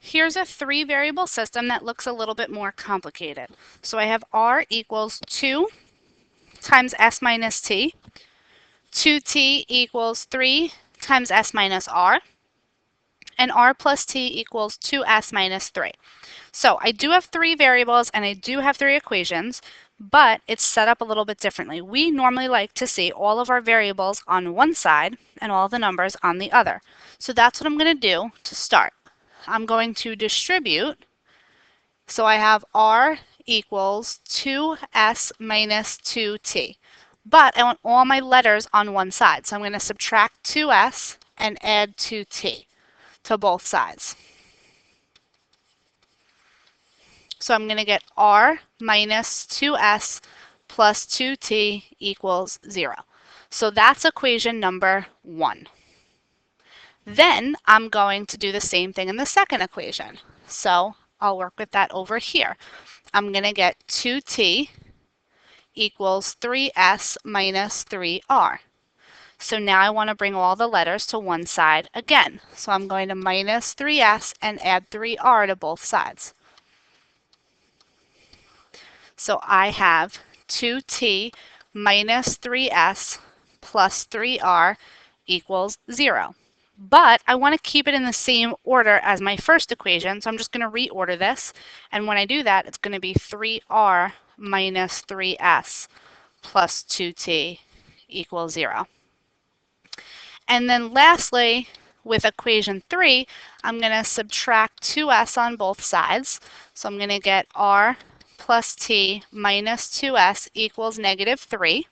Here's a 3-variable system that looks a little bit more complicated. So I have r equals 2 times s minus t, 2t equals 3 times s minus r, and r plus t equals 2s minus 3. So I do have 3 variables and I do have 3 equations, but it's set up a little bit differently. We normally like to see all of our variables on one side and all the numbers on the other. So that's what I'm going to do to start. I'm going to distribute. So I have r equals 2s minus 2t. But I want all my letters on one side. So I'm going to subtract 2s and add 2t to both sides. So I'm going to get r minus 2s plus 2t equals 0. So that's equation number 1. Then I'm going to do the same thing in the second equation. So I'll work with that over here. I'm going to get 2t equals 3s minus 3r. So now I want to bring all the letters to one side again. So I'm going to minus 3s and add 3r to both sides. So I have 2t minus 3s plus 3r equals 0. But I want to keep it in the same order as my first equation, so I'm just going to reorder this. And when I do that, it's going to be 3r minus 3s plus 2t equals 0. And then lastly, with equation 3, I'm going to subtract 2s on both sides. So I'm going to get r plus t minus 2s equals negative 3.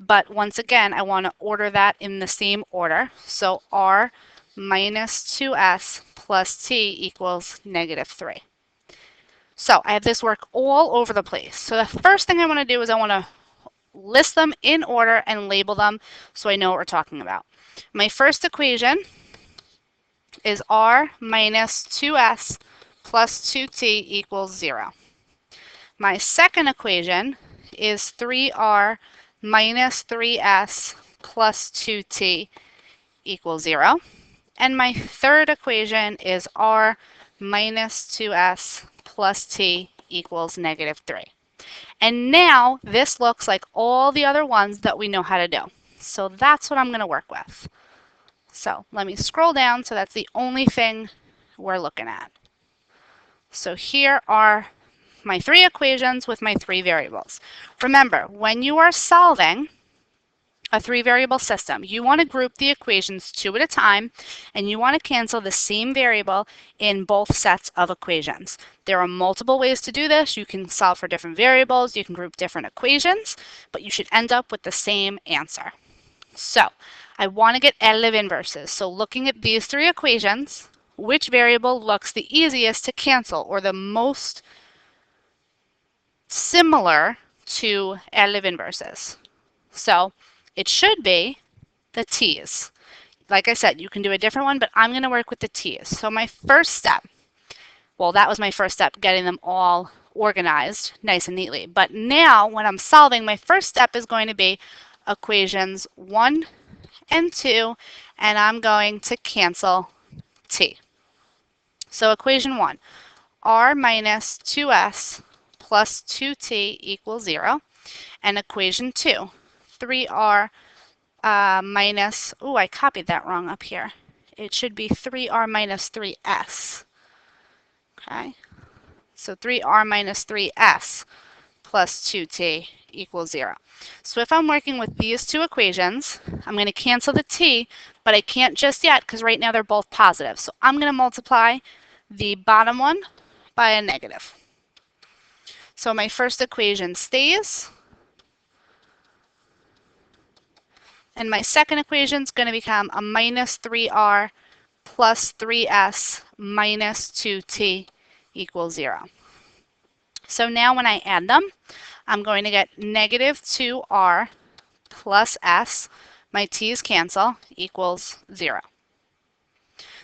But once again, I want to order that in the same order. So r minus 2s plus t equals negative 3. So I have this work all over the place. So the first thing I want to do is I want to list them in order and label them so I know what we're talking about. My first equation is r minus 2s plus 2t equals 0. My second equation is 3r minus 3s plus 2t equals 0. And my third equation is r minus 2s plus t equals negative 3. And now this looks like all the other ones that we know how to do. So that's what I'm going to work with. So let me scroll down so that's the only thing we're looking at. So here are my 3 equations with my 3 variables. Remember, when you are solving a 3-variable system, you want to group the equations 2 at a time, and you want to cancel the same variable in both sets of equations. There are multiple ways to do this. You can solve for different variables, you can group different equations, but you should end up with the same answer. So I want to get additive inverses. So looking at these 3 equations, which variable looks the easiest to cancel or the most similar to additive inverses? So it should be the t's. Like I said, you can do a different one, but I'm going to work with the t's. So my first step, well, that was my first step, getting them all organized nice and neatly. But now when I'm solving, my first step is going to be equations 1 and 2, and I'm going to cancel t. So equation 1, r minus 2s plus 2t equals 0. And equation 2, 3r minus, oh, I copied that wrong up here. It should be 3r minus 3s. Okay, so 3r minus 3s plus 2t equals 0. So if I'm working with these 2 equations, I'm going to cancel the t, but I can't just yet because right now they're both positive. So I'm going to multiply the bottom one by a negative. So my first equation stays. And my second equation is going to become a minus 3r plus 3s minus 2t equals 0. So now when I add them, I'm going to get negative 2r plus s, my t's cancel, equals 0.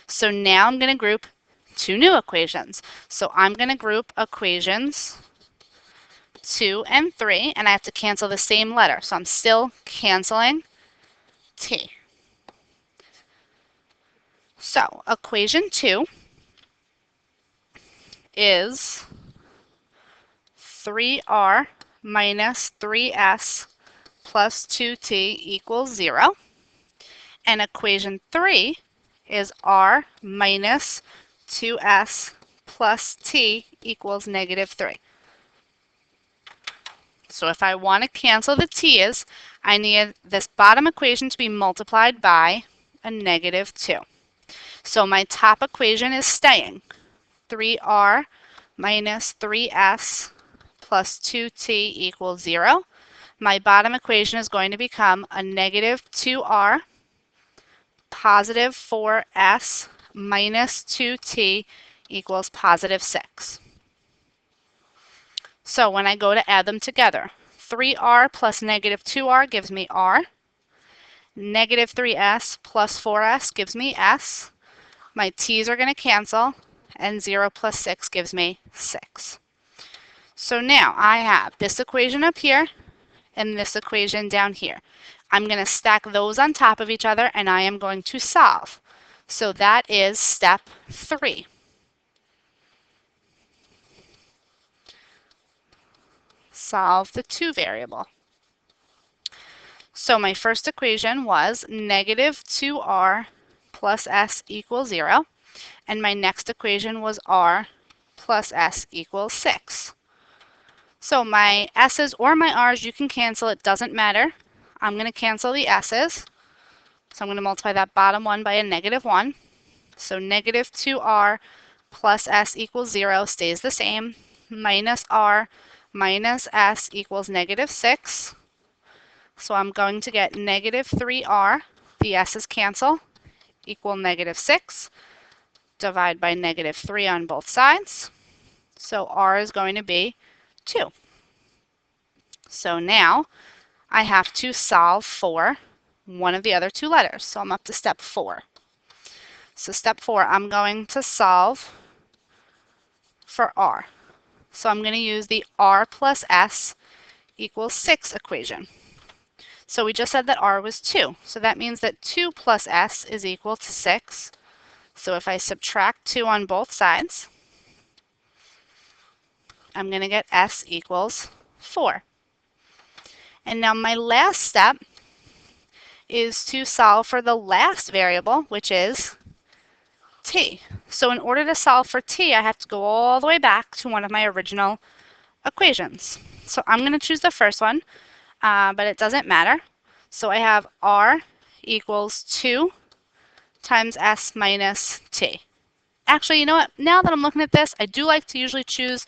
So now I'm going to group 2 new equations. So I'm going to group equations 2 and 3, and I have to cancel the same letter. So I'm still canceling t. So equation 2 is 3r minus 3s plus 2t equals 0. And equation 3 is r minus 2s plus t equals negative 3. So if I want to cancel the t's, I need this bottom equation to be multiplied by a negative 2. So my top equation is staying. 3r minus 3s plus 2t equals 0. My bottom equation is going to become a negative 2r positive 4s minus 2t equals positive 6. So when I go to add them together, 3r plus negative 2r gives me r. Negative 3s plus 4s gives me s. My t's are going to cancel, and 0 plus 6 gives me 6. So now I have this equation up here and this equation down here. I'm going to stack those on top of each other, and I am going to solve. So that is step 3. Solve the 2 variable. So my first equation was negative 2r plus s equals 0. And my next equation was r plus s equals 6. So my s's or my r's, you can cancel. It doesn't matter. I'm going to cancel the s's. So I'm going to multiply that bottom one by a negative 1. So negative 2r plus s equals 0 stays the same. Minus r minus s equals negative 6. So I'm going to get negative 3r. The s's cancel. Equal negative 6. Divide by negative 3 on both sides. So r is going to be 2. So now I have to solve for one of the other two letters. So I'm up to step 4. So step 4, I'm going to solve for r. So I'm going to use the r plus s equals 6 equation. So we just said that r was 2. So that means that 2 plus s is equal to 6. So if I subtract 2 on both sides, I'm going to get s equals 4. And now my last step is to solve for the last variable, which is t. So in order to solve for t, I have to go all the way back to one of my original equations. So I'm going to choose the first one, but it doesn't matter. So I have r equals 2 times s minus t. Actually, you know what? Now that I'm looking at this, I do like to usually choose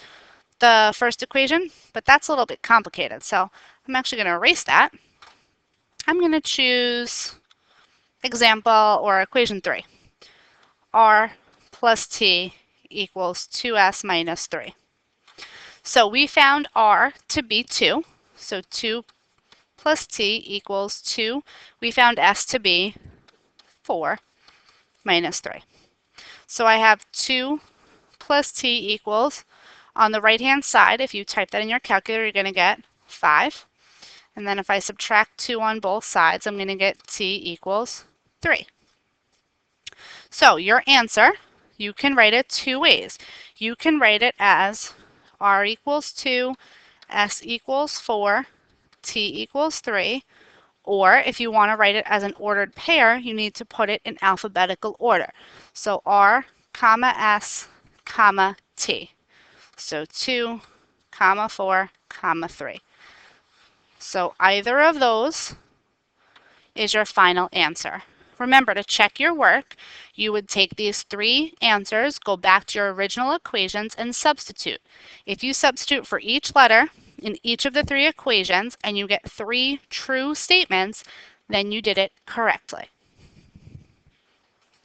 the first equation, but that's a little bit complicated. So I'm actually going to erase that. I'm going to choose example or equation 3. r plus t equals 2s minus 3. So we found r to be 2. So 2 plus t equals 2. We found s to be 4 minus 3. So I have 2 plus t equals, on the right-hand side, if you type that in your calculator, you're going to get 5. And then if I subtract 2 on both sides, I'm going to get t equals 3. So your answer, you can write it two ways. You can write it as r equals 2, s equals 4, t equals 3. Or if you want to write it as an ordered pair, you need to put it in alphabetical order. So r, comma, s, comma, t. So 2, comma, 4, comma, 3. So either of those is your final answer. Remember to check your work. You would take these 3 answers, go back to your original equations, and substitute. If you substitute for each letter in each of the 3 equations and you get 3 true statements, then you did it correctly.